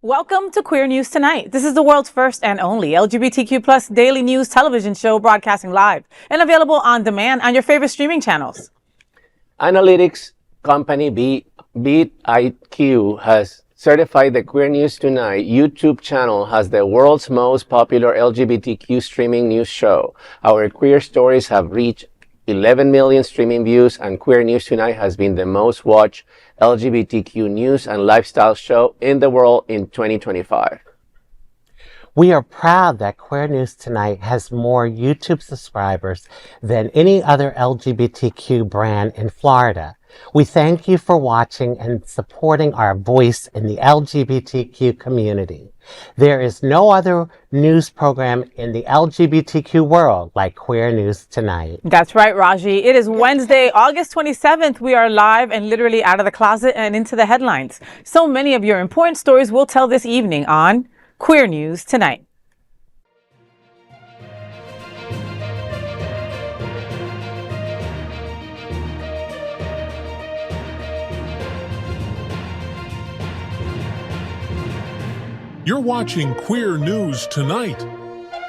Welcome to Queer News Tonight. This is the world's first and only LGBTQ plus daily news television show broadcasting live and available on demand on your favorite streaming channels. Analytics company BeatIQ has certified the Queer News Tonight YouTube channel as the world's most popular LGBTQ streaming news show. Our queer stories have reached 11 million streaming views, and Queer News Tonight has been the most watched LGBTQ news and lifestyle show in the world in 2025. We are proud that Queer News Tonight has more YouTube subscribers than any other LGBTQ brand in Florida. We thank you for watching and supporting our voice in the LGBTQ community. There is no other news program in the LGBTQ world like Queer News Tonight. That's right, Rajee. It is Wednesday, August 27th. We are live and literally out of the closet and into the headlines. So many of your important stories we'll tell this evening on Queer News Tonight. You're watching Queer News Tonight,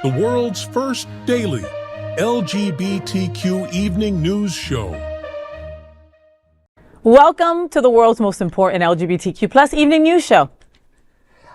the world's first daily LGBTQ evening news show. Welcome to the world's most important LGBTQ plus evening news show.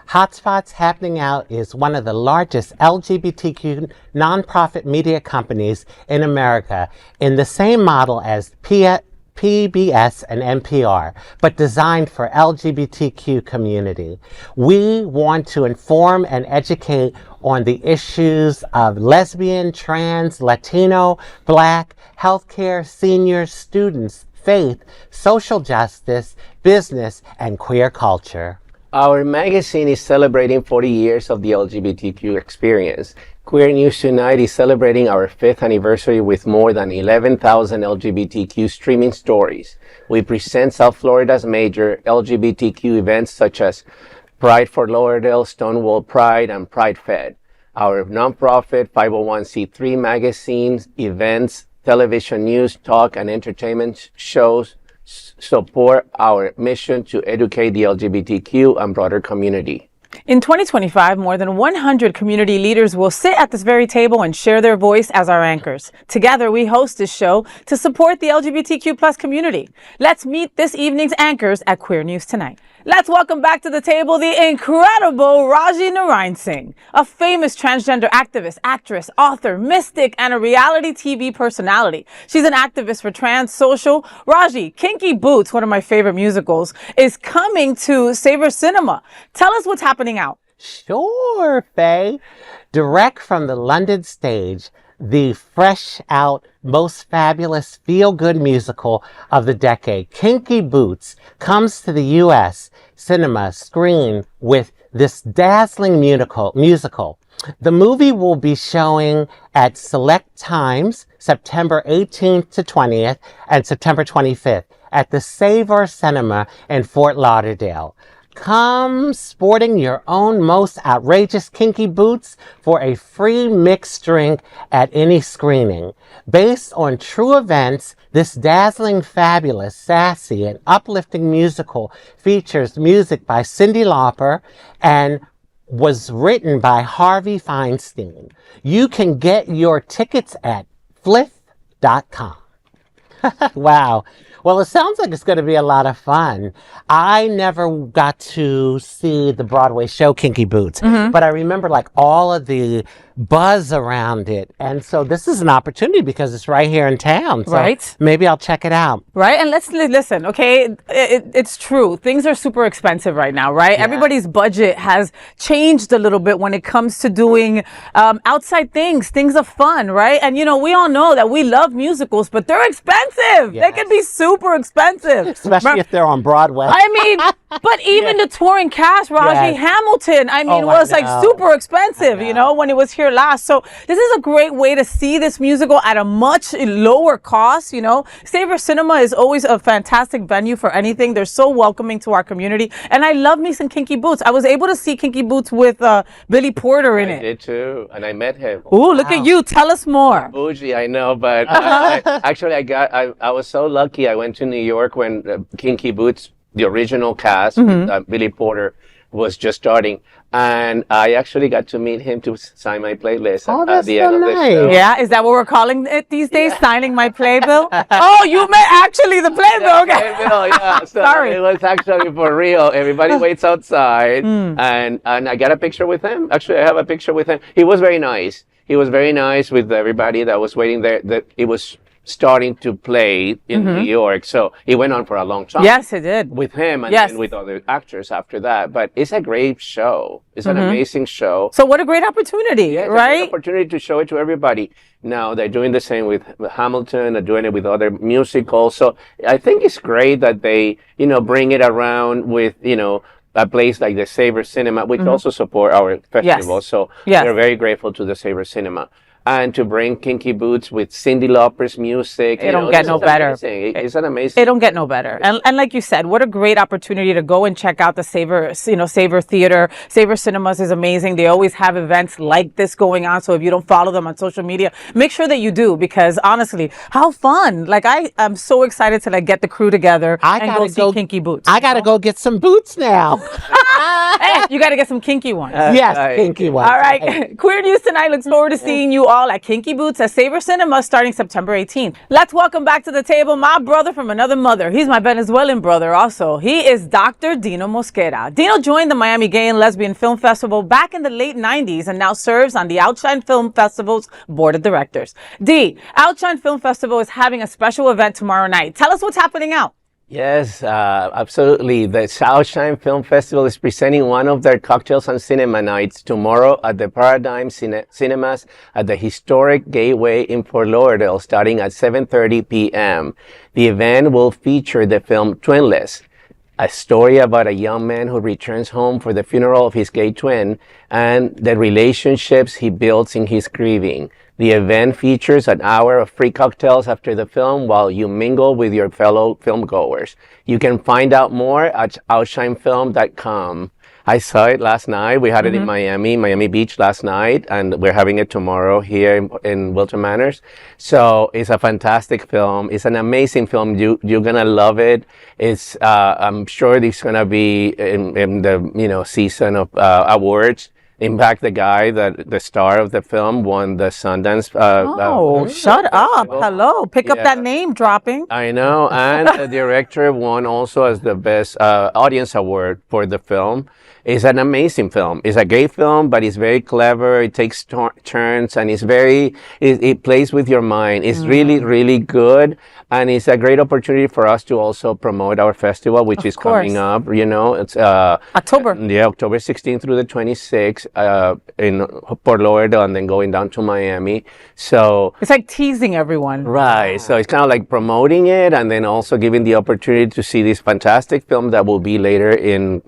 Hotspots Happening Out is one of the largest LGBTQ nonprofit media companies in America in the same model as PBS and NPR, but designed for LGBTQ community. We want to inform and educate on the issues of lesbian, trans, Latino, Black, healthcare, seniors, students, faith, social justice, business, and queer culture. Our magazine is celebrating 40 years of the LGBTQ experience. Queer News Tonight is celebrating our 5th anniversary with more than 11,000 LGBTQ streaming stories. We present South Florida's major LGBTQ events such as Pride for Lauderdale, Stonewall Pride, and Pride Fed. Our nonprofit 501c3 magazines, events, television news, talk, and entertainment shows support our mission to educate the LGBTQ and broader community. In 2025, more than 100 community leaders will sit at this very table and share their voice as our anchors. Together, we host this show to support the LGBTQ plus community. Let's meet this evening's anchors at Queer News Tonight. Let's welcome back to the table the incredible Rajee Narinesingh, a famous transgender activist, actress, author, mystic, and a reality TV personality. She's an activist for trans social. Rajee, Kinky Boots, one of my favorite musicals, is coming to Savor Cinema. Tell us what's happening out. Sure, Faye. Direct from the London stage, the fresh out, most fabulous feel-good musical of the decade, Kinky Boots, comes to the U.S. cinema screen with this dazzling musical. The movie will be showing at select times, September 18th to 20th and September 25th at the Savor Cinema in Fort Lauderdale. Come sporting your own most outrageous kinky boots for a free mixed drink at any screening. Based on true events, this dazzling, fabulous, sassy, and uplifting musical features music by Cyndi Lauper and was written by Harvey Feinstein. You can get your tickets at fliff.com. Wow. Well, it sounds like it's going to be a lot of fun. I never got to see the Broadway show Kinky Boots, but I remember like all of the buzz around it. And so this is an opportunity because it's right here in town. So right. Maybe I'll check it out. Right. And let's listen, okay? It's true. Things are super expensive right now, right? Yeah. Everybody's budget has changed a little bit when it comes to doing outside things of fun, right? And, you know, we all know that we love musicals, but they're expensive. Yes. They can be super expensive. Especially if they're on Broadway. I mean, but even the touring cast, Rajee, Hamilton, I mean, was like super expensive, you know, when it was here last. So this is a great way to see this musical at a much lower cost, you know. Savor Cinema is always a fantastic venue for anything. They're so welcoming to our community. And I love me some Kinky Boots. I was able to see Kinky Boots with Billy Porter in it. I did too, and I met him. Ooh, look at you. Tell us more. Bougie, I know, but I was so lucky. I went to New York when Kinky Boots, the original cast, with Billy Porter, was just starting. And I actually got to meet him to sign my playlist that's at the so end of the nice. show. Yeah, is that what we're calling it these days? Signing my playbill? Oh, you meant actually the playbill. Okay. Playbill, yeah. So Sorry. it was actually for real. Everybody waits outside, and I got a picture with him. Actually, I have a picture with him. He was very nice. He was very nice with everybody that was waiting there. That it was starting to play in New York, so it went on for a long time. Yes, it did. With him and Yes. then with other actors after that. But it's a great show. It's an amazing show. So what a great opportunity, Yeah, it's a right? great opportunity to show it to everybody. Now they're doing the same with Hamilton, they're doing it with other musicals. So I think it's great that they, bring it around with, a place like the Savor Cinema, which also support our festival. So Yes. we're very grateful to the Savor Cinema. And to bring Kinky Boots with Cyndi Lauper's music. It don't get no better. Amazing. It's an amazing. It don't get no better. And like you said, what a great opportunity to go and check out the Savor, Savor Theater. Savor Cinemas is amazing. They always have events like this going on. So if you don't follow them on social media, make sure that you do, because honestly, how fun. Like I am so excited to get the crew together and go see Kinky Boots. I got to go get some boots now. Hey, you got to get some kinky ones. Yes, right. kinky ones. All right. Queer News Tonight looks forward to seeing you all at Kinky Boots at Savor Cinema starting September 18th. Let's welcome back to the table my brother from another mother. He's my Venezuelan brother also. He is Dr. Dino Mosquera. Dino joined the Miami Gay and Lesbian Film Festival back in the late 90s and now serves on the Outshine Film Festival's board of directors. D, Outshine Film Festival is having a special event tomorrow night. Tell us what's happening out. Yes, absolutely. The Outshine Film Festival is presenting one of their cocktails and cinema nights tomorrow at the Paradigm Cinemas at the historic Gateway in Fort Lauderdale, starting at 7:30 p.m. The event will feature the film Twinless, a story about a young man who returns home for the funeral of his gay twin and the relationships he builds in his grieving. The event features an hour of free cocktails after the film while you mingle with your fellow filmgoers. You can find out more at outshinefilm.com. I saw it last night. We had it in Miami Beach last night, and we're having it tomorrow here in WIlton Manors. So it's a fantastic film. It's an amazing film. You're gonna love it. It's I'm sure it's gonna be in the season of awards. In fact, the star of the film won the Sundance. Shut up. Hello. Pick up that name dropping. I know. And the director won also as the best audience award for the film. It's an amazing film. It's a gay film, but it's very clever. It takes turns, and it plays with your mind. It's really, really good. And it's a great opportunity for us to also promote our festival, which is coming up. It's October. Yeah, October 16th through the 26th in Fort Lauderdale, and then going down to Miami. So It's like teasing everyone. right. So it's kind of like promoting it, and then also giving the opportunity to see this fantastic film that will be later in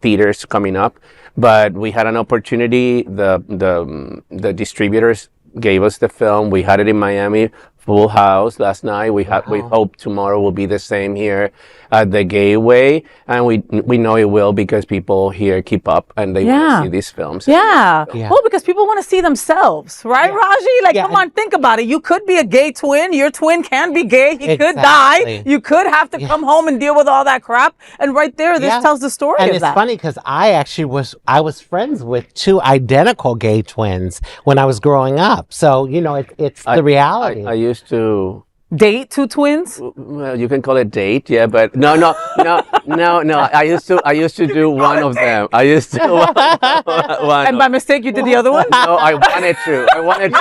theaters coming up. But we had an opportunity. The distributors gave us the film. We had it in Miami. Full house last night. We hope tomorrow will be the same here at the Gateway, and we know it will because people here keep up and they want to see these films. Yeah. Well, because people want to see themselves, right, Rajee? Come on, think about it. You could be a gay twin. Your twin can be gay. He could die. You could have to come home and deal with all that crap. And right there, this tells the story and of that. it's funny because I was friends with two identical gay twins when I was growing up. So, it's the reality. I used to date two twins. Well, you can call it date, yeah, but no. I used to do one of them. I used to one. And by mistake, you did the other one. No, I wanted to,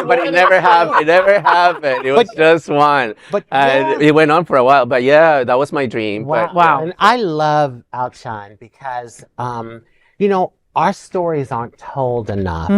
but it never happened. It was just one, and it went on for a while. But yeah, that was my dream. Wow. And I love Outshine because, our stories aren't told enough.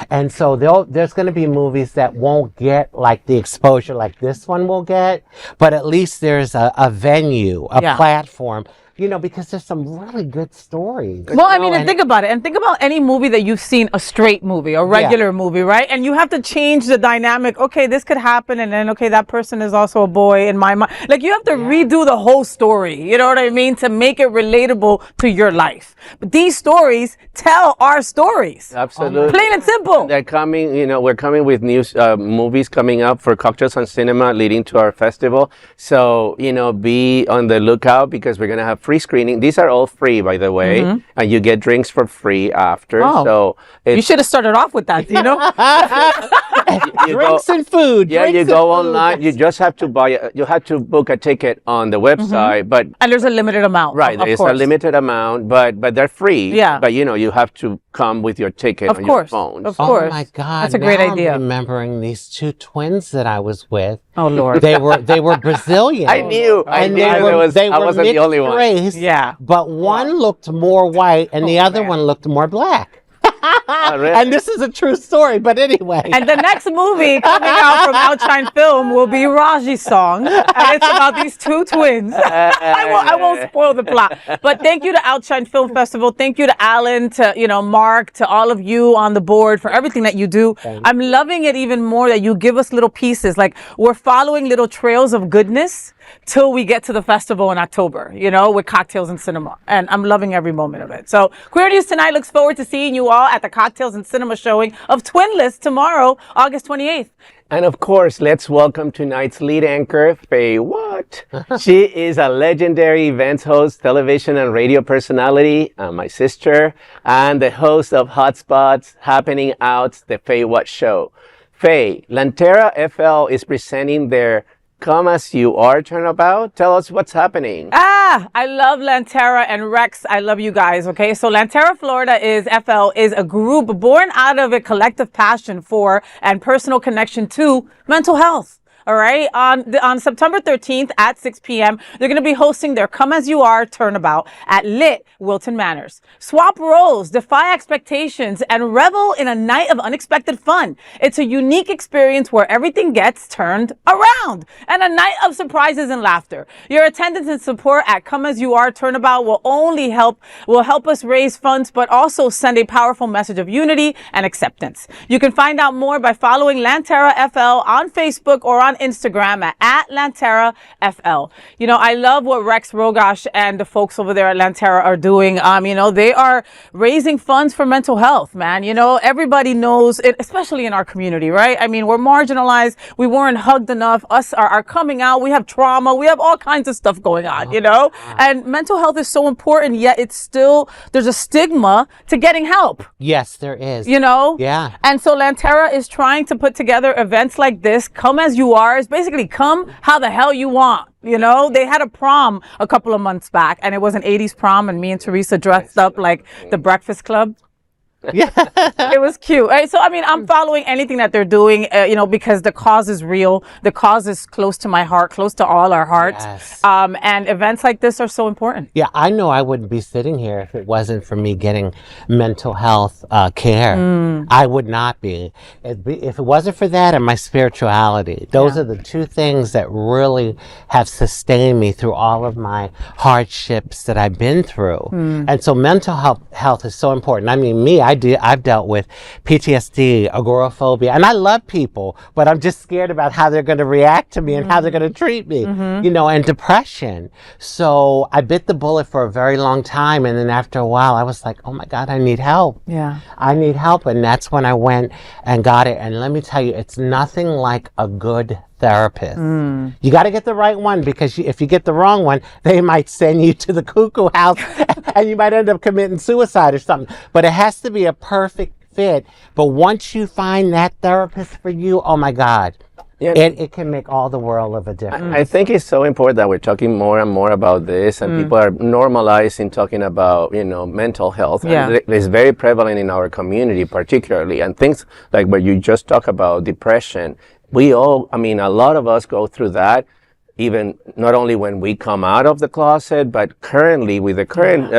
And so there's going to be movies that won't get like the exposure like this one will get, but at least there's a venue, a platform, because there's some really good stories. Well, I mean, and think about it. And think about any movie that you've seen, a straight movie, a regular movie, right? And you have to change the dynamic. Okay, this could happen. And then, okay, that person is also a boy in my mind. Like, you have to redo the whole story. You know what I mean? To make it relatable to your life. But these stories tell our stories. Absolutely. Plain and simple. They're coming, we're coming with new movies coming up for Cocktails and Cinema leading to our festival. So, be on the lookout because we're going to have free screening. These are all free, by the way, and you get drinks for free after. Oh. So You should have started off with that, you know? Drinks and food. Yeah, drinks you and go food. online. You just have to you have to book a ticket on the website, but And there's a limited amount. right, of it's course. a limited amount, but they're free. Yeah. But you have to come with your ticket Of on course, your phone. of Oh course. my God! That's a great now idea. I'm remembering these two twins that I was with. Oh, Lord. They were Brazilian. I knew. I And knew they were, I wasn't the only one. race. Yeah. But one looked more white, and the other one looked more black. Oh, really? And this is a true story. But anyway. And the next movie coming out from Outshine Film will be Rajee's song, and it's about these two twins. I won't spoil the plot, but thank you to Outshine Film Festival. Thank you to Alan, to Mark, to all of you on the board for everything that you do. I'm loving it even more that you give us little pieces. Like we're following little trails of goodness till we get to the festival in October, with cocktails and cinema. And I'm loving every moment of it. So Queer News Tonight looks forward to seeing you all at the Cocktails and Cinema showing of Twinless tomorrow, August 28th. And of course, let's welcome tonight's lead anchor, FayWhat. She is a legendary events host, television and radio personality, my sister, and the host of Hotspots, Happening Out, the FayWhat show. Faye, Lantera FL is presenting their Come As You Are Turnabout. Tell us what's happening. I love Lantera and Rex. I love you guys. Okay. So Lantera Florida FL is a group born out of a collective passion for and personal connection to mental health. All right. On September 13th at 6 p.m., they're going to be hosting their Come As You Are Turnabout at WIlton Manors. Swap roles, defy expectations, and revel in a night of unexpected fun. It's a unique experience where everything gets turned around and a night of surprises and laughter. Your attendance and support at Come As You Are Turnabout will help us raise funds, but also send a powerful message of unity and acceptance. You can find out more by following Lantera FL on Facebook or on Instagram at Lantera FL. I love what Rex Rogosh and the folks over there at Lantera are doing. They are raising funds for mental health, man. Everybody knows it, especially in our community, right? I mean, we're marginalized. We weren't hugged enough. Us are coming out. We have trauma. We have all kinds of stuff going on, and mental health is so important, yet there's a stigma to getting help. Yes, there is. Yeah. And so Lantera is trying to put together events like this. Come As You Are is basically come how the hell you want. They had a prom a couple of months back, and it was an 80s prom, and me and Teresa dressed up like the Breakfast Club. Yeah. It was cute. Right? So, I'm following anything that they're doing, because the cause is real. The cause is close to my heart, close to all our hearts. Yes. And events like this are so important. Yeah, I know I wouldn't be sitting here if it wasn't for me getting mental health care. I would not be. If it wasn't for that and my spirituality, those are the two things that really have sustained me through all of my hardships that I've been through. And so mental health is so important. I've dealt with PTSD, agoraphobia, and I love people, but I'm just scared about how they're going to react to me and how they're going to treat me, and depression. So I bit the bullet for a very long time, and then after a while, I was like, oh my God, I need help. Yeah. I need help, and that's when I went and got it. And let me tell you, it's nothing like a good therapist. You got to get the right one, because if you get the wrong one, they might send you to the cuckoo house and you might end up committing suicide or something. But it has to be a perfect fit. But once you find that therapist for you, oh my God, it can make all the world of a difference. I think it's so important that we're talking more and more about this, and people are normalizing talking about, mental health. Yeah. And it's very prevalent in our community, particularly, and things like what you just talk about, depression. A lot of us go through that, even not only when we come out of the closet, but currently with the current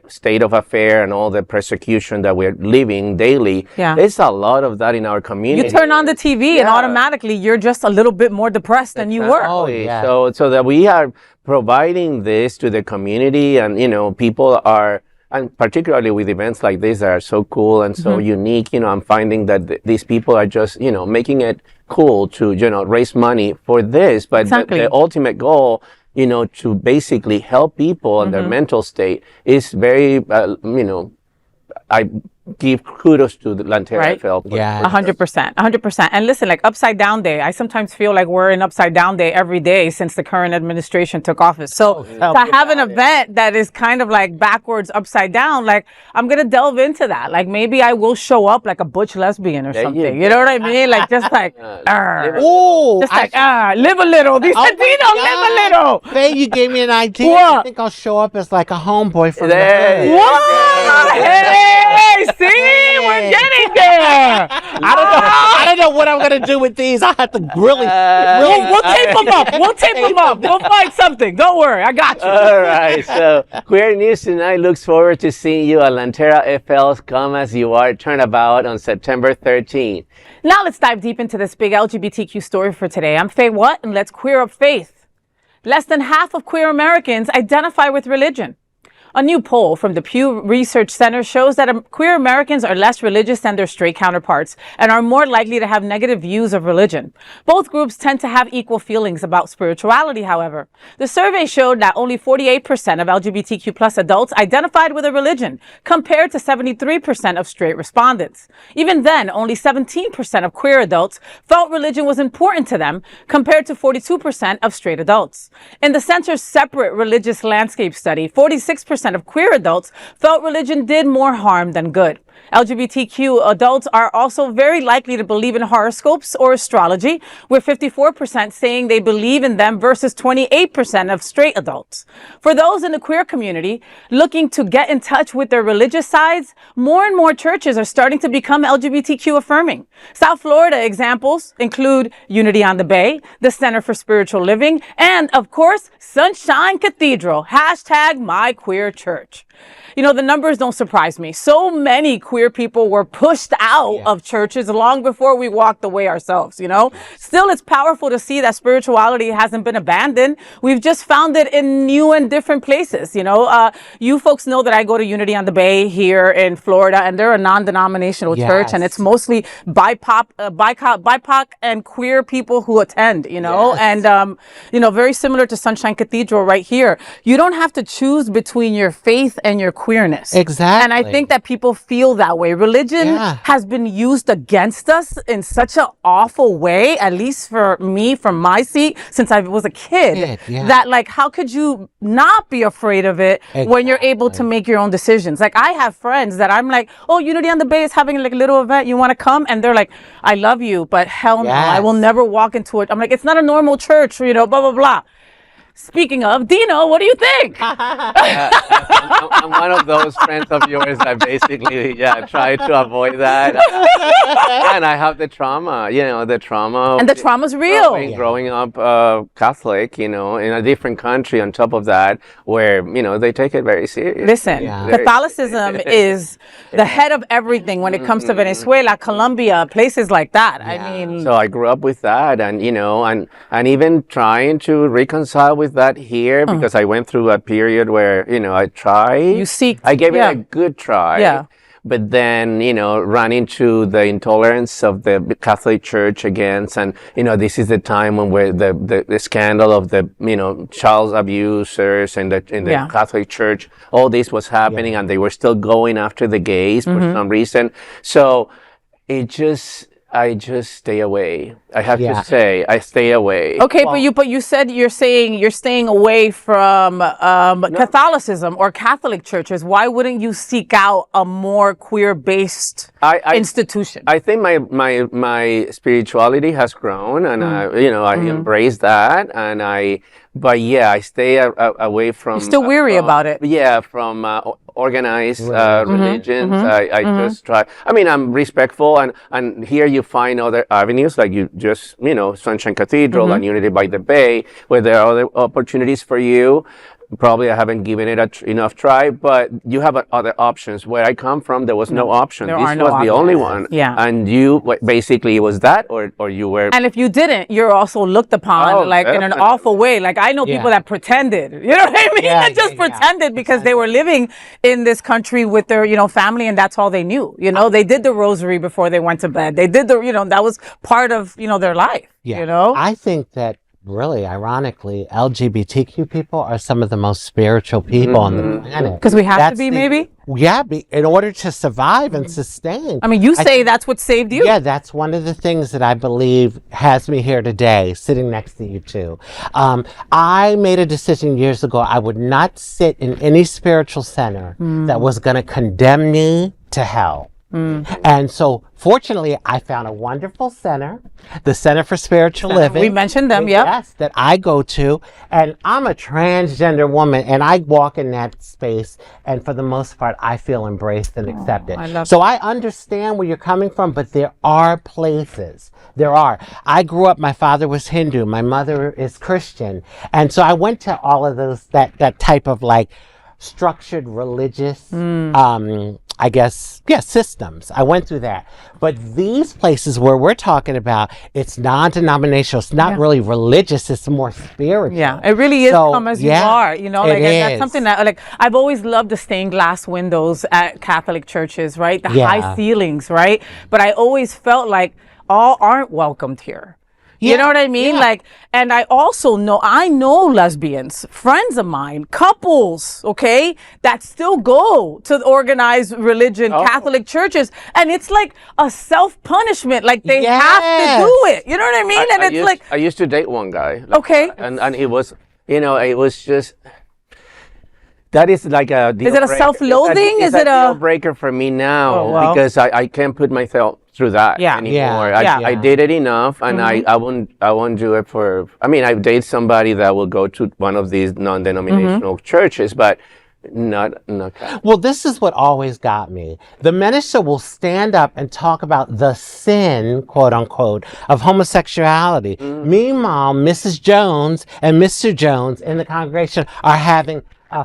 state of affair and all the persecution that we're living daily. Yeah. There's a lot of that in our community. You turn on the TV and automatically you're just a little bit more depressed than you were. Oh, yeah. So that we are providing this to the community, and, people are, and particularly with events like this that are so cool and so unique, I'm finding that these people are just, making it cool to, raise money for this. But the ultimate goal, to basically help people in their mental state is very, give kudos to the Lantera Right. FL. Yeah. 100%, 100%. And listen, like Upside Down Day, I sometimes feel like we're in Upside Down Day every day since the current administration took office. So to have an event that is kind of like backwards, upside down, like I'm going to delve into that. Like maybe I will show up like a butch lesbian or There you something. go. You know what I mean? Like just like, Oh, just like, live a little. These Oh Dino, live a little. Faye, you gave me an idea. What? I think I'll show up as like a homeboy from the There hood. you What? Hey, see, we're getting there. I don't know what I'm gonna do with these. I have to really. We'll tape them up. We'll tape them up. We'll find something. Don't worry. I got you. All right, so Queer News Tonight looks forward to seeing you at Lantera FL's Come As You Are Turnabout on September 13th. Now let's dive deep into this big LGBTQ story for today. I'm FayWhat, and let's queer up faith. Less than half of queer Americans identify with religion. A new poll from the Pew Research Center shows that queer Americans are less religious than their straight counterparts and are more likely to have negative views of religion. Both groups tend to have equal feelings about spirituality, however. The survey showed that only 48% of LGBTQ plus adults identified with a religion, compared to 73% of straight respondents. Even then, only 17% of queer adults felt religion was important to them, compared to 42% of straight adults. In the center's separate religious landscape study, 46% of queer adults felt religion did more harm than good. LGBTQ adults are also very likely to believe in horoscopes or astrology, with 54% saying they believe in them versus 28% of straight adults. For those in the queer community looking to get in touch with their religious sides, more and more churches are starting to become LGBTQ affirming. South Florida examples include Unity on the Bay, the Center for Spiritual Living, and of course, Sunshine Cathedral, #MyQueerChurch. You know, the numbers don't surprise me. So many queer people were pushed out of churches long before we walked away ourselves, you know? Still, it's powerful to see that spirituality hasn't been abandoned. We've just found it in new and different places, you know? You folks know that I go to Unity on the Bay here in Florida, and they're a non-denominational church, and it's mostly BIPOC and queer people who attend, you know? And, you know, very similar to Sunshine Cathedral right here. You don't have to choose between your faith and your queerness. Exactly. And I think that people feel that way. Religion has been used against us in such an awful way, at least for me, from my seat, since I was a kid, that like, how could you not be afraid of it when you're able to make your own decisions? Like I have friends that I'm like, oh, Unity on the Bay is having like a little event. You want to come? And they're like, I love you, but hell no, I will never walk into it. I'm like, it's not a normal church, you know, blah, blah, blah. Speaking of, Dino, what do you think? I'm one of those friends of yours that basically, try to avoid that. And I have the trauma, you know, the trauma. And the trauma's real. Growing up Catholic, you know, in a different country on top of that, where, you know, they take it very seriously. Listen, Catholicism is the head of everything when it comes to Venezuela, Colombia, places like that. I mean. So I grew up with that, and, you know, and even trying to reconcile with that here, because I went through a period where, you know, I tried. I gave it a good try. Yeah. But then, you know, run into the intolerance of the Catholic Church against, and, you know, this is the time when where the scandal of the, you know, child abusers in the Catholic Church, all this was happening, and they were still going after the gays for some reason. So I just stay away. I have to say, I stay away. Okay, but you said you're staying away from Catholicism or Catholic churches. Why wouldn't you seek out a more queer-based institution? I think my spirituality has grown, and I embrace that, and I stay away from. You're still weary about it. Yeah, from organized religions. I just try. I mean, I'm respectful, and here you find other avenues, like you just, you know, Sunshine Cathedral and Unity by the Bay, where there are other opportunities for you. Probably I haven't given it enough try, but you have other options. Where I come from, there was no option. This was the only one. Yeah. And you basically was that, or you were. And if you didn't, you're also looked upon in an awful way. Like I know people that pretended, you know what I mean? That just pretended because they were living in this country with their, you know, family, and that's all they knew. You know, they did the rosary before they went to bed. They did that was part of, you know, their life. Yeah. You know? I think that really, ironically, LGBTQ people are some of the most spiritual people on the planet. Because we have to be, maybe? Yeah, in order to survive and sustain. I mean, you say that's what saved you. Yeah, that's one of the things that I believe has me here today, sitting next to you two. I made a decision years ago. I would not sit in any spiritual center that was going to condemn me to hell. And so, fortunately, I found a wonderful center, the Center for Spiritual Living. We mentioned them, yep. Yes, that I go to. And I'm a transgender woman, and I walk in that space, and for the most part, I feel embraced and accepted. I understand where you're coming from, but there are places. There are. I grew up, my father was Hindu, my mother is Christian. And so I went to all of those, that type of like structured religious, I guess, systems. I went through that. But these places where we're talking about, it's non-denominational. It's not really religious. It's more spiritual. Yeah, it really is come as you are. You know, like that's something that, like, I've always loved the stained glass windows at Catholic churches, right? The high ceilings, right? But I always felt like all aren't welcomed here. You know what I mean? Like, and I also know lesbians, friends of mine, couples, okay, that still go to organized religion, Catholic churches. And it's like a self-punishment. Like they have to do it. You know what I mean? I used to date one guy. Okay. And it was, it was just, that is like a deal breaker. Is it a self-loathing? Is it a deal breaker for me now? Because I can't put myself through that anymore. I did it enough, and I won't do it for. I mean, I date somebody that will go to one of these non-denominational churches, but not. Well, this is what always got me. The minister will stand up and talk about the sin, quote unquote, of homosexuality. Meanwhile, Mrs. Jones and Mr. Jones in the congregation are having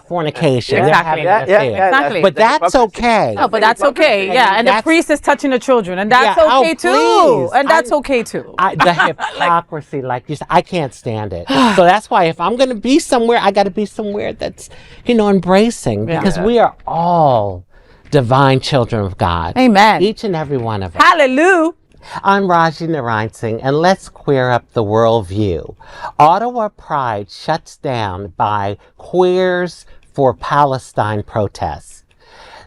fornication. Exactly. But that's okay. No, but that's okay. Yeah, and the priest is touching the children, and that's okay too. And that's okay too. The hypocrisy, like you said, I can't stand it. So that's why if I'm going to be somewhere, I got to be somewhere that's, embracing, because we are all divine children of God. Amen. Each and every one of us. Hallelujah. I'm Rajee Narinesingh, and let's queer up the worldview. Ottawa Pride shuts down by Queers for Palestine protests.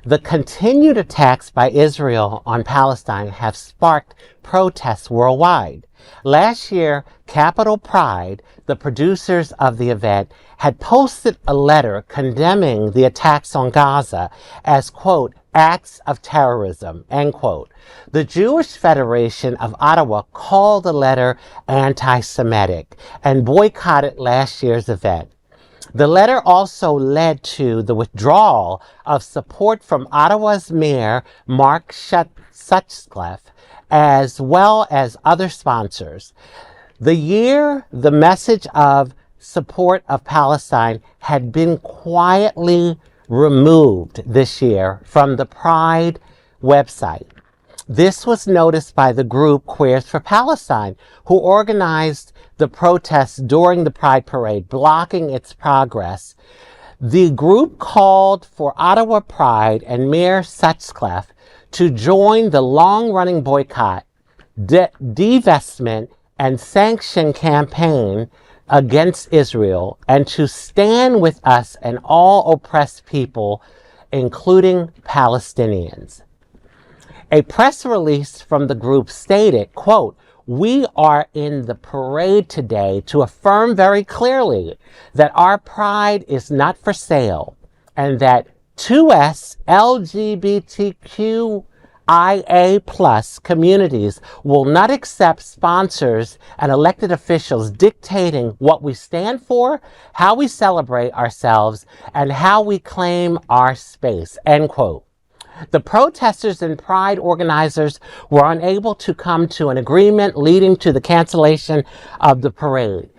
The continued attacks by Israel on Palestine have sparked protests worldwide. Last year, Capital Pride, the producers of the event, had posted a letter condemning the attacks on Gaza as, quote, acts of terrorism, end quote. The Jewish Federation of Ottawa called the letter anti-Semitic and boycotted last year's event. The letter also led to the withdrawal of support from Ottawa's mayor, Mark Sutcliffe, as well as other sponsors. The message of support of Palestine had been quietly removed this year from the Pride website. This was noticed by the group Queers for Palestine, who organized the protests during the Pride Parade, blocking its progress. The group called for Ottawa Pride and Mayor Sutcliffe to join the long-running boycott, divestment, and sanction campaign against Israel, and to stand with us and all oppressed people, including Palestinians. A press release from the group stated, quote, we are in the parade today to affirm very clearly that our pride is not for sale, and that 2S LGBTQIA plus communities will not accept sponsors and elected officials dictating what we stand for, how we celebrate ourselves, and how we claim our space, end quote. The protesters and Pride organizers were unable to come to an agreement, leading to the cancellation of the parade.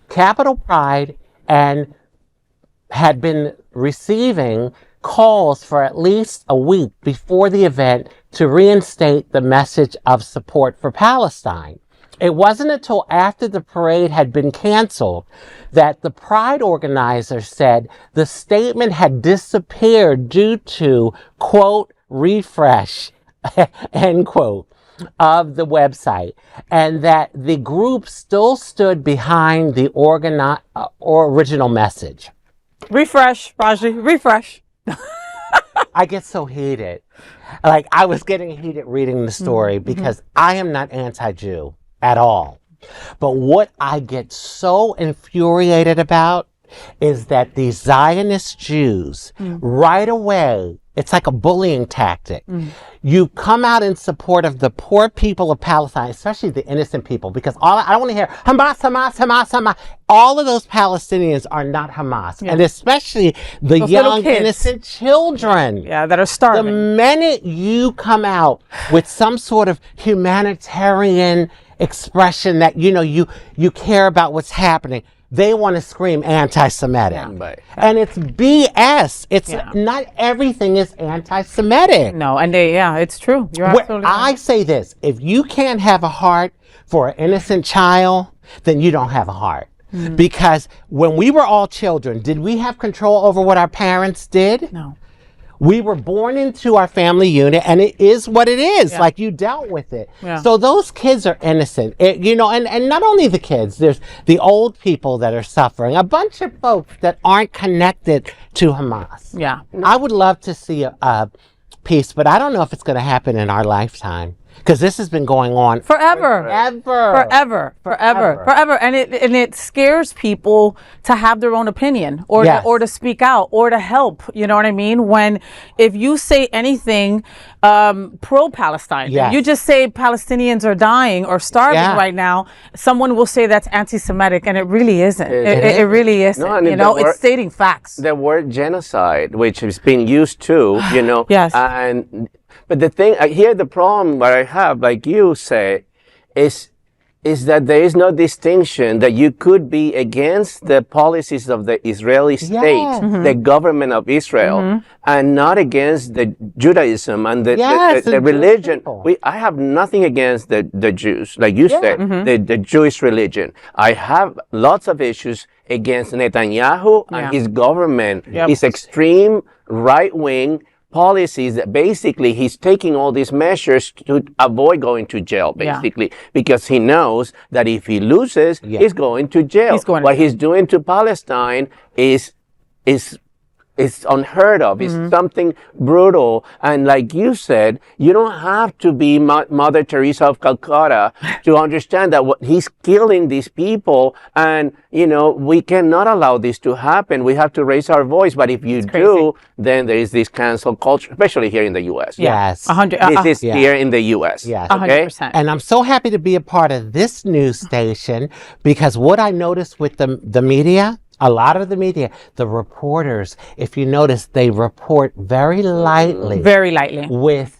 Capital Pride had been receiving calls for at least a week before the event to reinstate the message of support for Palestine. It wasn't until after the parade had been canceled that the Pride organizers said the statement had disappeared due to, quote, refresh, end quote. of the website, and that the group still stood behind the original message. Refresh, Rajee, refresh. I get so heated. Like, I was getting heated reading the story because I am not anti-Jew at all. But what I get so infuriated about is that these Zionist Jews, right away, it's like a bullying tactic. You come out in support of the poor people of Palestine, especially the innocent people, because I don't want to hear Hamas, Hamas, Hamas, Hamas. All of those Palestinians are not Hamas, and especially the those young, innocent children. Yeah, that are starving. The minute you come out with some sort of humanitarian expression that, you care about what's happening, they want to scream anti-Semitic. Right. And it's BS. It's not everything is anti-Semitic. No, and it's true. You're absolutely right. I say this, if you can't have a heart for an innocent child, then you don't have a heart. Because when we were all children, did we have control over what our parents did? No. We were born into our family unit, and it is what it is. Yeah. Like, you dealt with it. Yeah. So those kids are innocent. And not only the kids, there's the old people that are suffering, a bunch of folks that aren't connected to Hamas. Yeah. I would love to see a peace, but I don't know if it's going to happen in our lifetime. Because this has been going on Forever. And it scares people to have their own opinion or to speak out or to help. You know what I mean? When if you say anything pro-Palestine, you just say Palestinians are dying or starving right now, someone will say that's anti-Semitic, and it really isn't. It really isn't. No, it's stating facts. The word genocide, which has been used too, Yes. But the thing here, the problem that I have, like you say, is that there is no distinction that you could be against the policies of the Israeli state, the government of Israel, and not against the Judaism and the religion. I have nothing against the Jews, like you said, the Jewish religion. I have lots of issues against Netanyahu and his government, his extreme right-wing policies that basically he's taking all these measures to avoid going to jail, basically, because he knows that if he loses, he's going to jail. What he's doing to Palestine is unheard of. It's something brutal. And like you said, you don't have to be Mother Teresa of Calcutta to understand that he's killing these people. And, we cannot allow this to happen. We have to raise our voice. But if you do, then there is this cancel culture, especially here in the U.S. Yes. This is here in the U.S. Yes. Okay? 100%. And I'm so happy to be a part of this news station, because what I noticed with the media, a lot of the media, the reporters, if you notice, they report very lightly. Very lightly.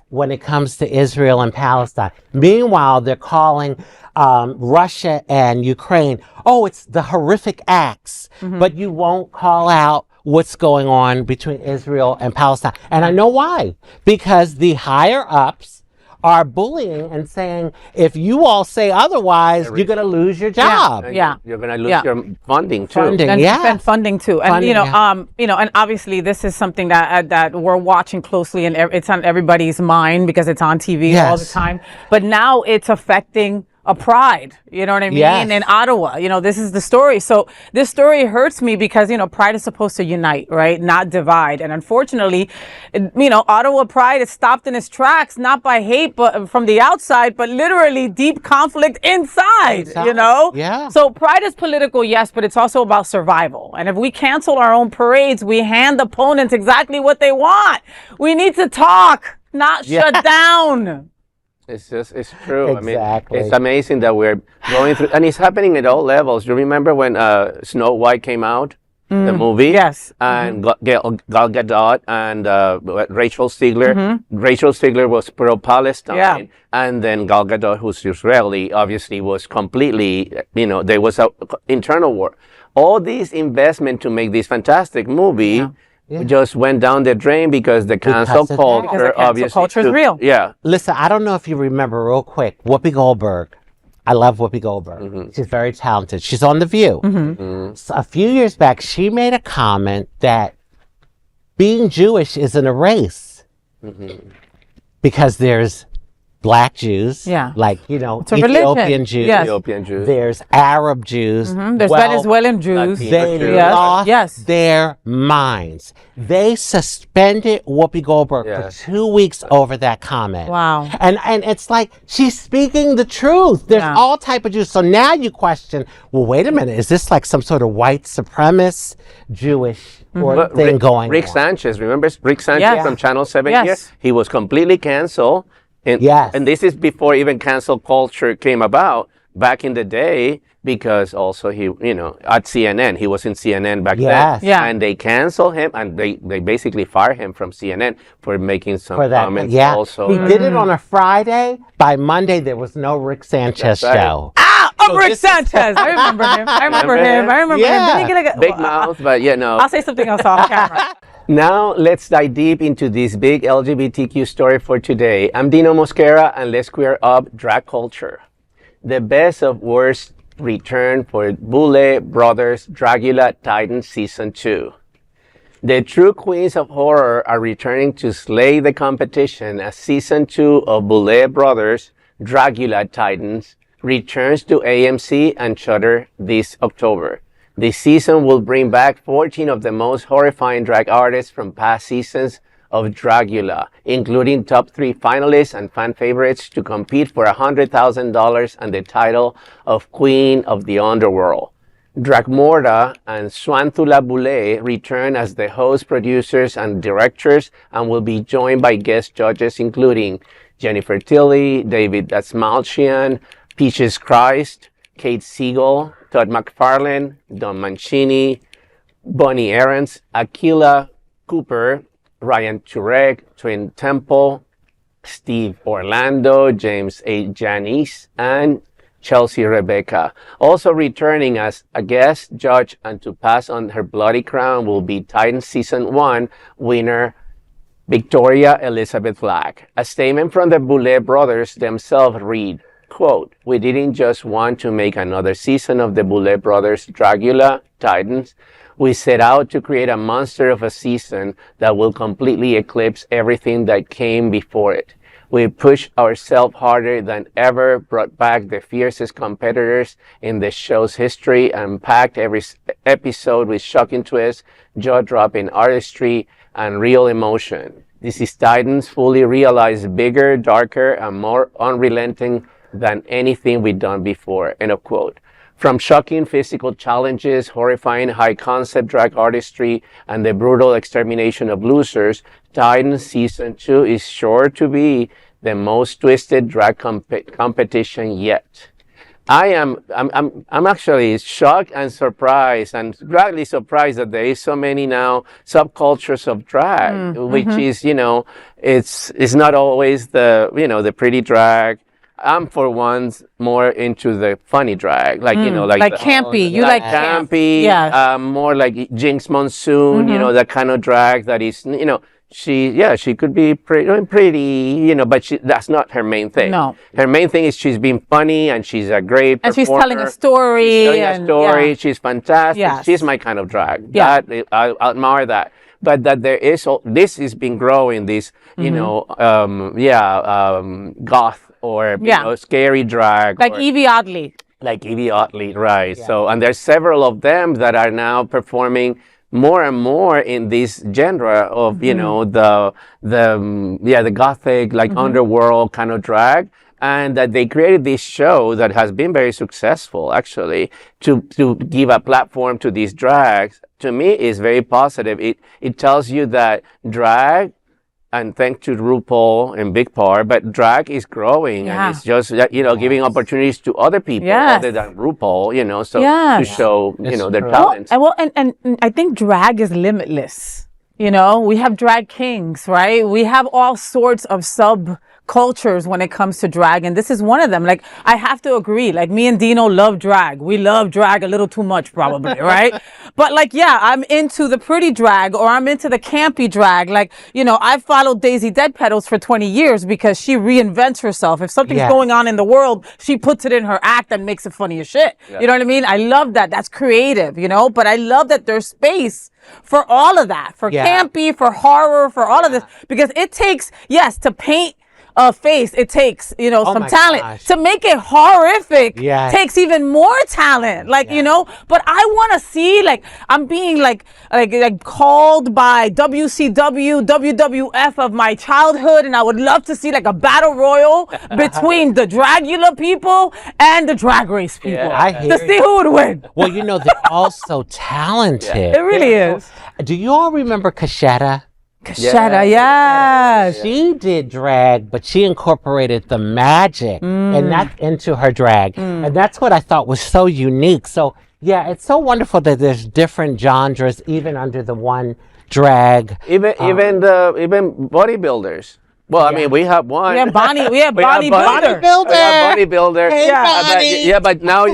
When it comes to Israel and Palestine. Meanwhile, they're calling Russia and Ukraine, it's the horrific acts, but you won't call out what's going on between Israel and Palestine. And I know why. Because the higher ups are bullying and saying, if you all say otherwise, you're going to lose your job. You're going to lose your funding too. And funding too. And and obviously this is something that we're watching closely, and it's on everybody's mind because it's on TV all the time. But now it's affecting a pride, you know what I mean? Yes. In Ottawa, this is the story. So this story hurts me because, pride is supposed to unite, right? Not divide. And unfortunately, Ottawa pride is stopped in its tracks, not by hate, but from the outside, but literally deep conflict inside. Yeah. So pride is political, yes, but it's also about survival. And if we cancel our own parades, we hand opponents exactly what they want. We need to talk, not shut down. It's true. Exactly. I mean, it's amazing that we're going through, and it's happening at all levels. You remember when Snow White came out, the movie? Yes. And Gal Gadot and Rachel Ziegler. Rachel Ziegler was pro-Palestine, and then Gal Gadot, who's Israeli, obviously was completely, there was an internal war. All this investment to make this fantastic movie. Just went down the drain because the cancel culture, obviously. Culture is real. Yeah. Listen, I don't know if you remember real quick, Whoopi Goldberg. I love Whoopi Goldberg. She's very talented. She's on The View. So a few years back, she made a comment that being Jewish isn't a race because there's Black Jews, like, It's a Ethiopian religion. Jews. Yes. Ethiopian Jews. There's Arab Jews. There's Venezuelan Jews. They lost their minds. They suspended Whoopi Goldberg for 2 weeks over that comment. Wow. And it's like, she's speaking the truth. There's all type of Jews. So now you question, well, wait a minute, is this like some sort of white supremacist Jewish thing going Rick on? Sanchez, remember Rick Sanchez from Channel 7 here? He was completely canceled. And this is before even cancel culture came about back in the day, because also he, at CNN, he was in CNN back then. And they canceled him, and they basically fired him from CNN for making some comments also. He did it on a Friday. By Monday, there was no Rick Sanchez show. Rick Sanchez. I remember him. I remember him. Didn't he get big mouth, but I'll say something else off camera. Now, let's dive deep into this big LGBTQ story for today. I'm Dino Mosquera, and let's queer up drag culture. The best of worst return for Boulet Brothers Dragula Titans Season 2. The true queens of horror are returning to slay the competition as Season 2 of Boulet Brothers Dragula Titans returns to AMC and Shudder this October. This season will bring back 14 of the most horrifying drag artists from past seasons of Dragula, including top 3 finalists and fan favorites, to compete for $100,000 and the title of Queen of the Underworld. Dragmorda and Swantula Boulet return as the host, producers, and directors, and will be joined by guest judges including Jennifer Tilly, David Dasmalchian, Peaches Christ, Kate Siegel, Todd McFarlane, Don Mancini, Bonnie Aarons, Aquila Cooper, Ryan Turek, Twin Temple, Steve Orlando, James A. Janice, and Chelsea Rebecca. Also returning as a guest judge and to pass on her bloody crown will be Titan Season 1 winner Victoria Elizabeth Black. A statement from the Boulet brothers themselves read, quote, "We didn't just want to make another season of the Boulet Brothers Dragula Titans. We set out to create a monster of a season that will completely eclipse everything that came before it. We pushed ourselves harder than ever, brought back the fiercest competitors in the show's history, and packed every episode with shocking twists, jaw-dropping artistry, and real emotion. This is Titans fully realized, bigger, darker, and more unrelenting than anything we've done before," end of quote. From shocking physical challenges, horrifying high-concept drag artistry, and the brutal extermination of losers, Titans Season 2 is sure to be the most twisted drag competition yet. I'm actually shocked and surprised, and greatly surprised that there is so many now subcultures of drag, which is, it's not always the pretty drag. I'm for once more into the funny drag, like campy. You like campy, more like Jinx Monsoon, that kind of drag that is, she could be pretty, but that's not her main thing. No, her main thing is she's being funny and she's a great performer. And she's telling a story. She's fantastic. Yes. She's my kind of drag. Yeah. I admire that. But that there is, this has been growing, this, goth or, scary drag. Like Evie Oddly. Like Evie Oddly, right. Yeah. So, and there's several of them that are now performing more and more in this genre of, the gothic, like underworld kind of drag. And that they created this show that has been very successful, actually, to give a platform to these drags. To me, is very positive. It tells you that drag, and thanks to RuPaul in big part, but drag is growing, and it's just giving opportunities to other people other than RuPaul, to show their talents. And I think drag is limitless. We have drag kings, right? We have all sorts of subcultures when it comes to drag, and this is one of them. Like, I have to agree, like, me and Dino love drag. We love drag a little too much, probably, right? But I'm into the pretty drag, or I'm into the campy drag. Like, I've followed Daisy Dead Petals for 20 years because she reinvents herself. If something's going on in the world, she puts it in her act and makes it funny as shit. Yeah. You know what I mean? I love that. That's creative, but I love that there's space for all of that, for campy, for horror, for all of this, because it takes, to paint face, it takes, some my talent. gosh. To make it horrific Yes. takes even more talent. But I want to see, I'm being like called by WCW, WWF of my childhood, and I would love to see like a battle royal between the Dragula people and the Drag Race people. I hear To see who would win. Well, they're all so talented. It really is. Do you all remember Kashetta? Kashetta, yes. She did drag, but she incorporated the magic and that into her drag. And that's what I thought was so unique. So, yeah, it's so wonderful that there's different genres, even under the one drag. Even bodybuilders. Well, I mean, we have one. We have Bonnie. We have Bonnie Builder. Bodybuilder. Hey, Bonnie. But now,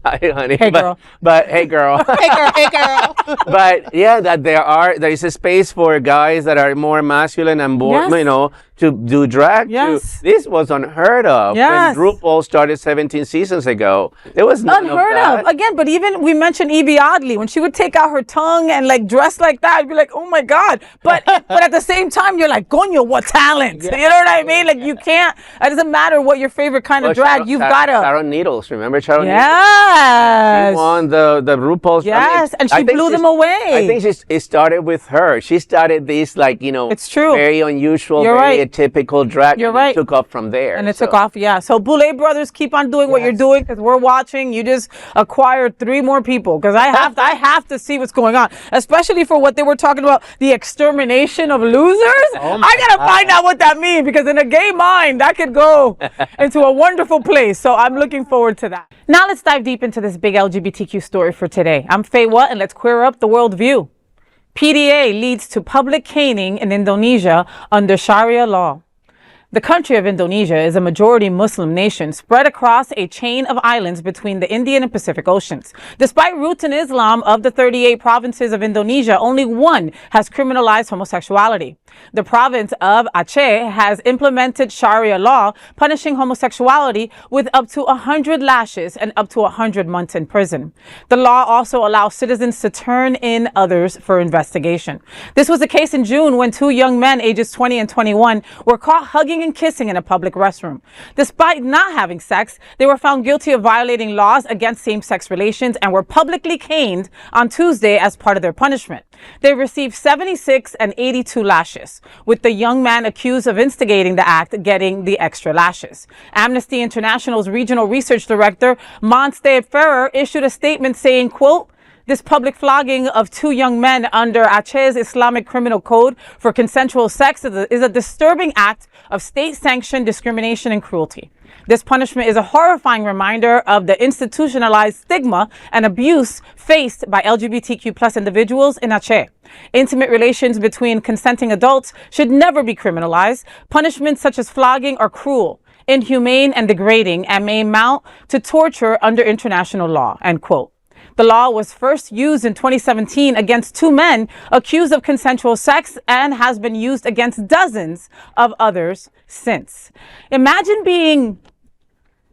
hi, honey. Hey, girl. But hey, girl. Hey, girl. But yeah, there is a space for guys that are more masculine and more, Yes. To do drag. Yes. This was unheard of. Yes. When RuPaul started 17 seasons ago. There was none Unheard of of. that. Again, but even we mentioned Evie Oddly, when she would take out her tongue and like dress like that, I'd be like, oh my God. But at the same time, you're like, coño, what talent. You know what I mean? Like you can't, it doesn't matter what your favorite kind of drag, you've got to. Sharon Needles, remember Sharon Needles? Yes. She won the RuPaul's. Yes, and she I think blew them away. I think it started with her. She started this It's true. very unusual, You're very right. atypical drag. You're and right. It took off from there. And it took off, yeah. So Boulet brothers, keep on doing what you're doing because we're watching. You just acquired 3 more people because I have to see what's going on, especially for what they were talking about, the extermination of losers. I gotta find out what that means because in a gay mind, that could go into a wonderful place. So I'm looking forward to that. Now let's dive deep into this big LGBTQ story for today. I'm FayWhat, and let's queer up the world view. PDA leads to public caning in Indonesia under Sharia law. The country of Indonesia is a majority Muslim nation spread across a chain of islands between the Indian and Pacific Oceans. Despite roots in Islam, of the 38 provinces of Indonesia, only one has criminalized homosexuality. The province of Aceh has implemented Sharia law, punishing homosexuality with up to 100 lashes and up to 100 months in prison. The law also allows citizens to turn in others for investigation. This was the case in June when 2 young men, ages 20 and 21, were caught hugging and kissing in a public restroom. Despite not having sex, they were found guilty of violating laws against same-sex relations and were publicly caned on Tuesday as part of their punishment. They received 76 and 82 lashes, with the young man accused of instigating the act getting the extra lashes. Amnesty International's regional research director, Monstead Ferrer, issued a statement saying, quote, "This public flogging of 2 young men under Aceh's Islamic Criminal Code for consensual sex is a disturbing act of state-sanctioned discrimination and cruelty. This punishment is a horrifying reminder of the institutionalized stigma and abuse faced by LGBTQ plus individuals in Aceh. Intimate relations between consenting adults should never be criminalized. Punishments such as flogging are cruel, inhumane, and degrading and may amount to torture under international law," end quote. The law was first used in 2017 against 2 men accused of consensual sex and has been used against dozens of others since. Imagine being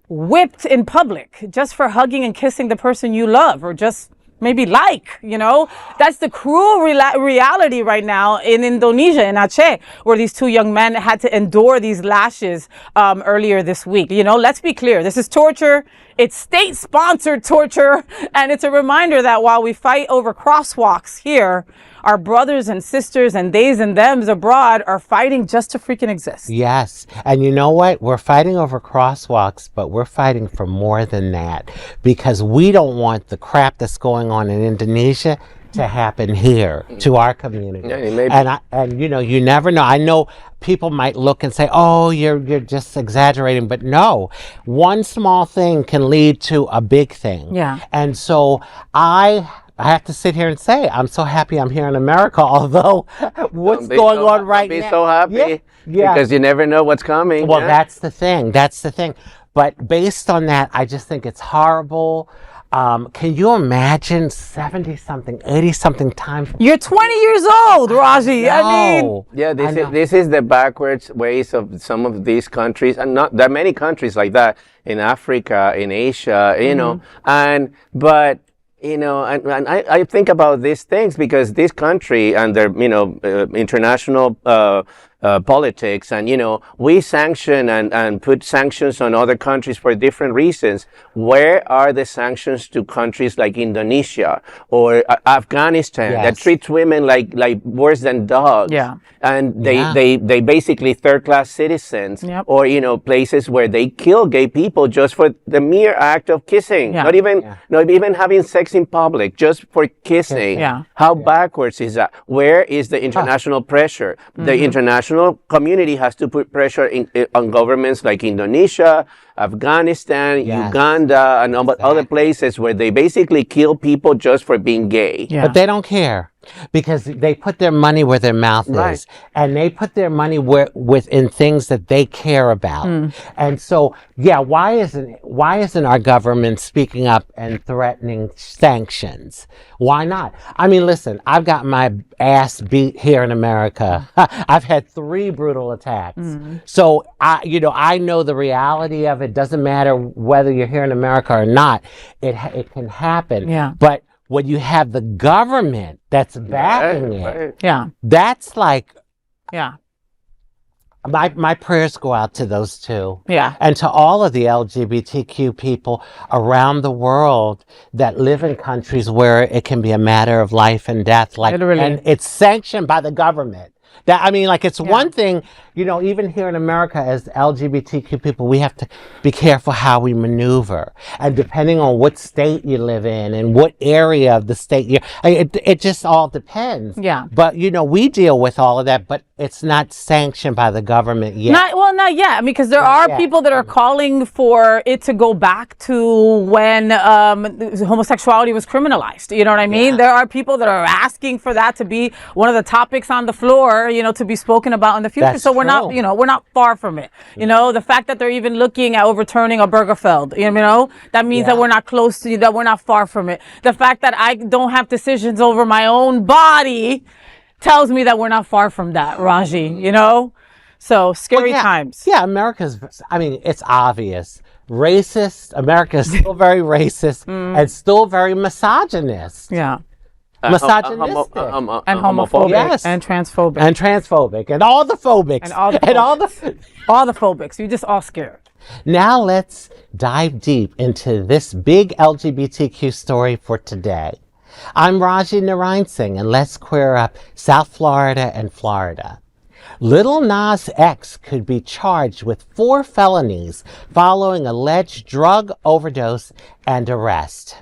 whipped in public just for hugging and kissing the person you love or just maybe That's the cruel reality right now in Indonesia, in Aceh, where these 2 young men had to endure these lashes earlier this week. Let's be clear. This is torture. It's state-sponsored torture. And it's a reminder that while we fight over crosswalks here, our brothers and sisters and theys and thems abroad are fighting just to freaking exist. Yes. And you know what? We're fighting over crosswalks, but we're fighting for more than that because we don't want the crap that's going on in Indonesia to happen here to our community. Yeah, and you never know. I know people might look and say, "Oh, you're just exaggerating," but no, one small thing can lead to a big thing. Yeah. And so I have to sit here and say, I'm so happy I'm here in America, although what's going on right now. Be so happy because you never know what's coming. Well, that's the thing. But based on that, I just think it's horrible. Can you imagine 70-something, 80-something times? You're 20 years old, Rajee. I mean, yeah, this is the backwards ways of some of these countries, and not that many countries like that in Africa, in Asia, but and I think about these things because this country and their, international politics, and we sanction and put sanctions on other countries for different reasons. Where are the sanctions to countries like Indonesia or Afghanistan that treats women like worse than dogs? Yeah. And they basically third-class citizens, or places where they kill gay people just for the mere act of kissing, not even having sex in public, just for kissing. How backwards is that? Where is the international pressure? The international community has to put pressure on governments like Indonesia, Afghanistan, Uganda, and other places where they basically kill people just for being gay. But they don't care, because they put their money where their mouth is, and they put their money within things that they care about. And so, why isn't our government speaking up and threatening sanctions? Why not? I mean, listen, I've got my ass beat here in America. I've had 3 brutal attacks. So I know the reality of it. Doesn't matter whether you're here in America or not. It can happen. But when you have the government that's backing it, that's like, my prayers go out to those two. And to all of the LGBTQ people around the world that live in countries where it can be a matter of life and death. Literally. And it's sanctioned by the government. It's one thing, even here in America as LGBTQ people, we have to be careful how we maneuver. And depending on what state you live in and what area of the state it just all depends. But, we deal with all of that, but it's not sanctioned by the government yet. Not yet. Because there are people that are calling for it to go back to when homosexuality was criminalized. You know what I mean? There are people that are asking for that to be one of the topics on the floor, to be spoken about in the future. That's so we're not, we're not far from it. The fact that they're even looking at overturning a Burgerfeld, that means that we're not close to, that we're not far from it. The fact that I don't have decisions over my own body tells me that we're not far from that, Rajee, So scary times. America's, it's obvious. Racist. America is still very racist and still very misogynist. Misogynistic. And homophobic. And transphobic. And transphobic. And all the phobics. And all the phobics. You're just all scared. Now let's dive deep into this big LGBTQ story for today. I'm Rajee Narinesingh, and let's queer up South Florida and Florida. Lil Nas X could be charged with 4 felonies following alleged drug overdose and arrest.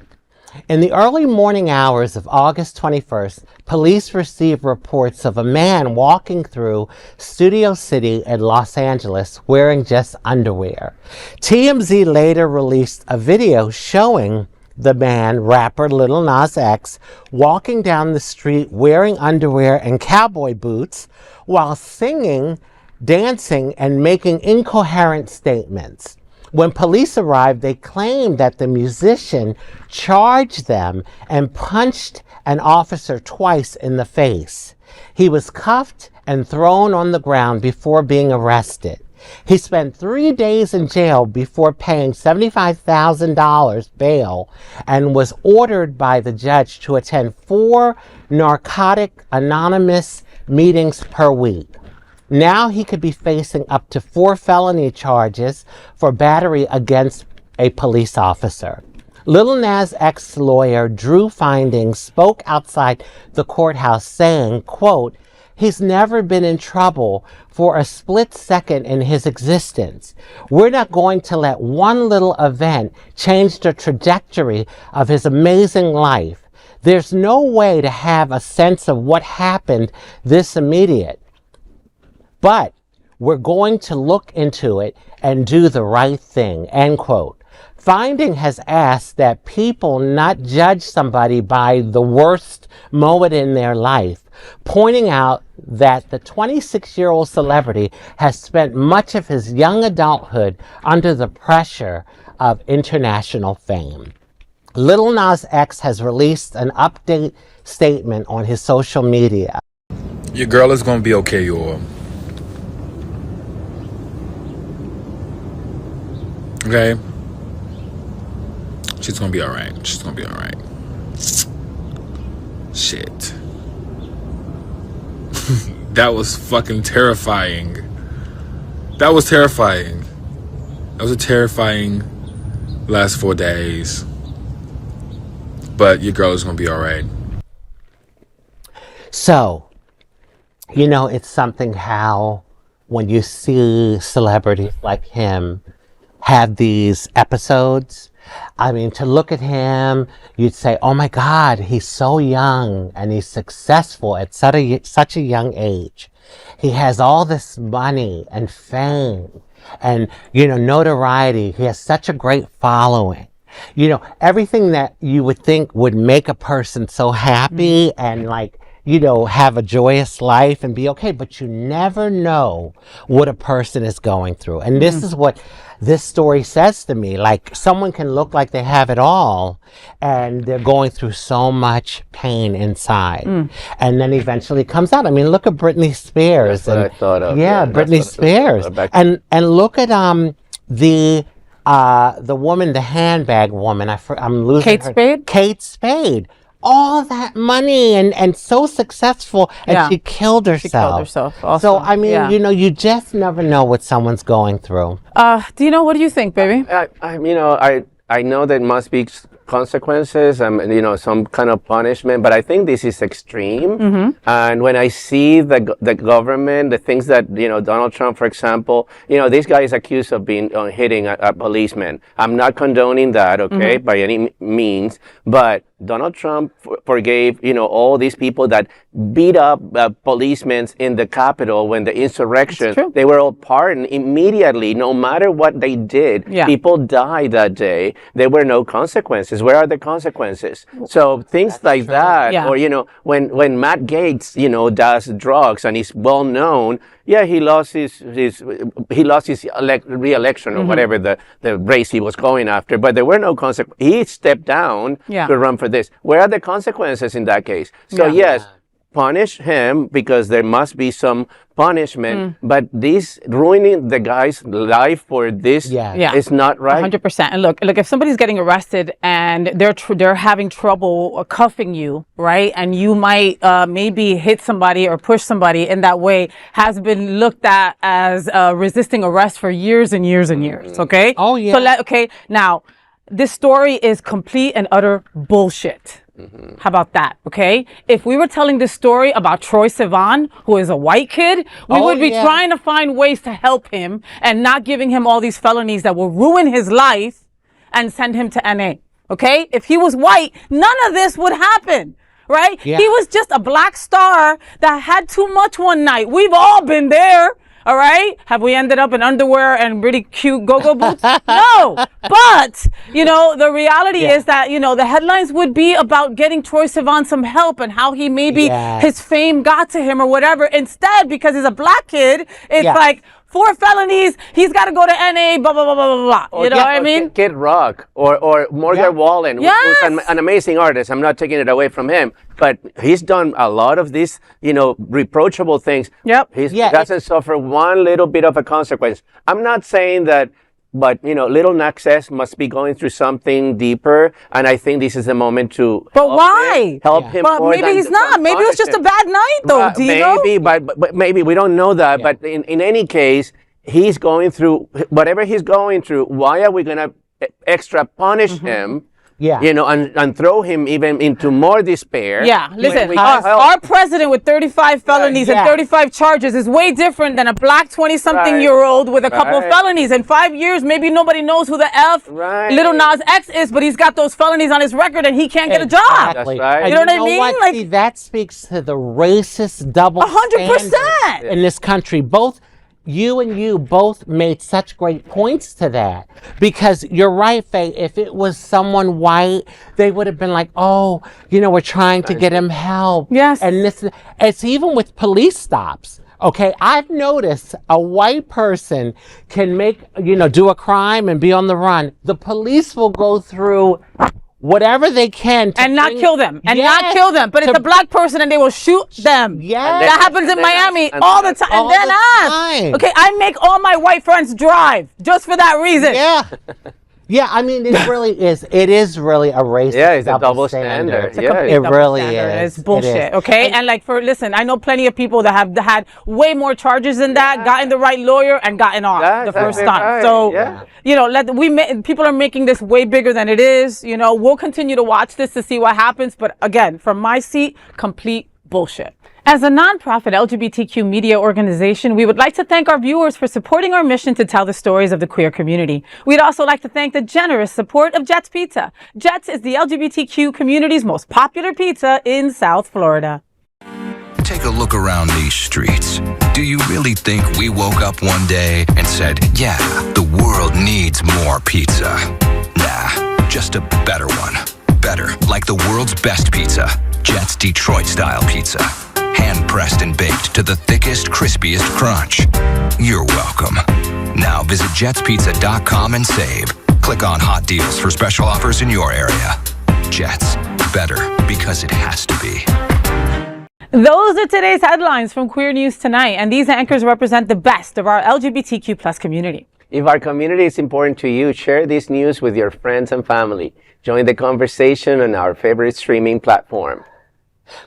In the early morning hours of August 21st, police received reports of a man walking through Studio City in Los Angeles wearing just underwear. TMZ later released a video showing the man, rapper Lil Nas X, walking down the street wearing underwear and cowboy boots while singing, dancing, and making incoherent statements. When police arrived, they claimed that the musician charged them and punched an officer twice in the face. He was cuffed and thrown on the ground before being arrested. He spent 3 days in jail before paying $75,000 bail and was ordered by the judge to attend 4 Narcotic Anonymous meetings per week. Now he could be facing up to 4 felony charges for battery against a police officer. Lil Nas X's lawyer, Drew Findings, spoke outside the courthouse saying, quote, "He's never been in trouble for a split second in his existence. We're not going to let one little event change the trajectory of his amazing life. There's no way to have a sense of what happened this immediate. But we're going to look into it and do the right thing," end quote. Finding has asked that people not judge somebody by the worst moment in their life, pointing out that the 26-year-old celebrity has spent much of his young adulthood under the pressure of international fame. Lil Nas X has released an update statement on his social media. Your girl is going to be okay, y'all. Okay? She's gonna be alright. She's gonna be alright. Shit. That was fucking terrifying. That was terrifying. That was a terrifying last 4 days. But your girl is gonna be all right. So, it's something how when you see celebrities like him have these episodes, I mean, to look at him, you'd say, oh my God, he's so young and he's successful at such a young age. He has all this money and fame and, notoriety. He has such a great following. Everything that you would think would make a person so happy and have a joyous life and be okay, but you never know what a person is going through. And this is what this story says to me. Like, someone can look like they have it all and they're going through so much pain inside. And then eventually it comes out. I mean, look at Britney Spears. That's what I thought of. Yeah, Britney Spears. And look at the woman, the handbag woman. I'm losing Kate her. Spade? Kate Spade. All that money and so successful, and she killed herself. She killed herself also. So, I mean, you just never know what someone's going through. Dino, what do you think, baby? I know there must be consequences and some kind of punishment, but I think this is extreme. And when I see the government, the things that Donald Trump, for example, this guy is accused of hitting a policeman. I'm not condoning that, okay, by any means, but Donald Trump forgave, all these people that beat up policemen in the Capitol when the insurrection, they were all pardoned immediately, no matter what they did. People died that day. There were no consequences. Where are the consequences? So things like that, or, when Matt Gaetz, does drugs and is well known, he lost his re-election or whatever the race he was going after, but there were no consequences. He stepped down to run for this. Where are the consequences in that case? So yes, punish him because there must be some punishment, but this ruining the guy's life for this is not right. 100%. And look, if somebody's getting arrested and they're having trouble cuffing you, right? And you might maybe hit somebody or push somebody in that way, has been looked at as resisting arrest for years and years and years. Okay. Oh yeah. So now, this story is complete and utter bullshit. How about that? Okay. If we were telling this story about Troye Sivan, who is a white kid, we would be trying to find ways to help him and not giving him all these felonies that will ruin his life and send him to NA. Okay. If he was white, none of this would happen. Right. He was just a black star that had too much one night. We've all been there. All right. Have we ended up in underwear and really cute go-go boots? No. But, the reality is that, the headlines would be about getting Troye Sivan some help and how he maybe his fame got to him or whatever. Instead, because he's a black kid, it's like 4 felonies. He's got to go to NA, blah, blah, blah, blah, blah, blah. You know what I mean? Kid Rock or Morgan Wallen, who's an amazing artist. I'm not taking it away from him. But he's done a lot of these, reproachable things. He doesn't suffer one little bit of a consequence. I'm not saying that, but, Little Nas X must be going through something deeper. And I think this is the moment to help him. But maybe he's not. Maybe it was just a bad night, though, Dino. Maybe, but maybe we don't know that. But in any case, he's going through whatever he's going through. Why are we going to extra punish him? And throw him even into more despair. Listen, our president with 35 felonies and 35 charges is way different than a black 20-something-year-old with a couple of felonies. In 5 years, maybe nobody knows who the F Little Nas X is, but he's got those felonies on his record and he can't get a job. That's right. You know what I mean? What? See, that speaks to the racist double 100% in this country. Both you and you both made such great points to that, because you're right, Faye. If it was someone white, they would have been like, "Oh, we're trying to get him help." Yes, and it's even with police stops. Okay, I've noticed a white person can do a crime and be on the run. The police will go through whatever they can to not kill them but it's a black person and they will shoot them. That happens in Miami all the time. And then okay, I make all my white friends drive just for that reason. Yeah, I mean, it really is. It is really a racist Yeah, it's a double standard. It's a Yeah, complete it double really standard. is. It's bullshit, It is. okay? And like listen, I know plenty of people that have had way more charges than that, gotten the right lawyer, and gotten off That's the first exactly time. right, So, yeah. you know, people are making this way bigger than it is. You know, we'll continue to watch this to see what happens. But again, from my seat, complete bullshit. As a nonprofit LGBTQ media organization, we would like to thank our viewers for supporting our mission to tell the stories of the queer community. We'd also like to thank the generous support of Jets Pizza. Jets is the LGBTQ community's most popular pizza in South Florida. Take a look around these streets. Do you really think we woke up one day and said, yeah, the world needs more pizza? Nah, just a better one. Better, like the world's best pizza, Jet's Detroit-style pizza. Hand-pressed and baked to the thickest, crispiest crunch. You're welcome. Now visit jetspizza.com and save. Click on hot deals for special offers in your area. Jets, better because it has to be. Those are today's headlines from Queer News Tonight, and these anchors represent the best of our LGBTQ plus community. If our community is important to you, share this news with your friends and family. Join the conversation on our favorite streaming platform.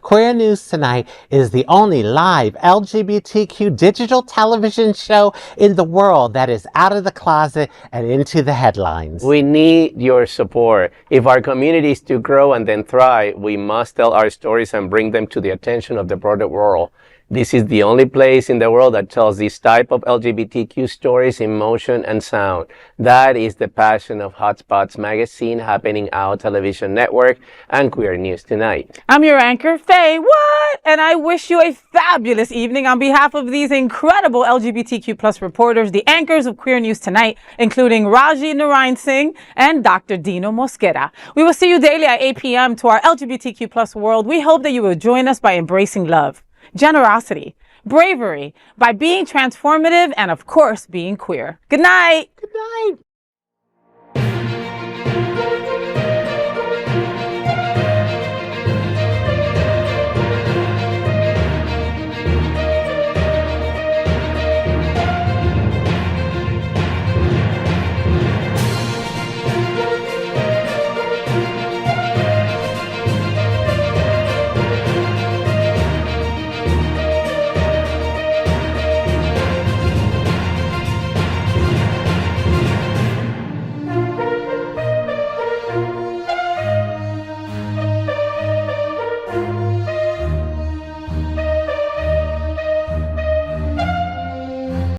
Queer News Tonight is the only live LGBTQ digital television show in the world that is out of the closet and into the headlines. We need your support. If our community is to grow and then thrive, we must tell our stories and bring them to the attention of the broader world. This is the only place in the world that tells this type of LGBTQ stories in motion and sound. That is the passion of Hotspots Magazine, Happening Out Television Network, and Queer News Tonight. I'm your anchor, FayWhat, and I wish you a fabulous evening on behalf of these incredible LGBTQ plus reporters, the anchors of Queer News Tonight, including Rajee Narinesingh and Dr. Dino Mosquera. We will see you daily at 8 p.m. to our LGBTQ plus world. We hope that you will join us by embracing love, generosity, bravery, by being transformative, and of course, being queer. Good night. Good night.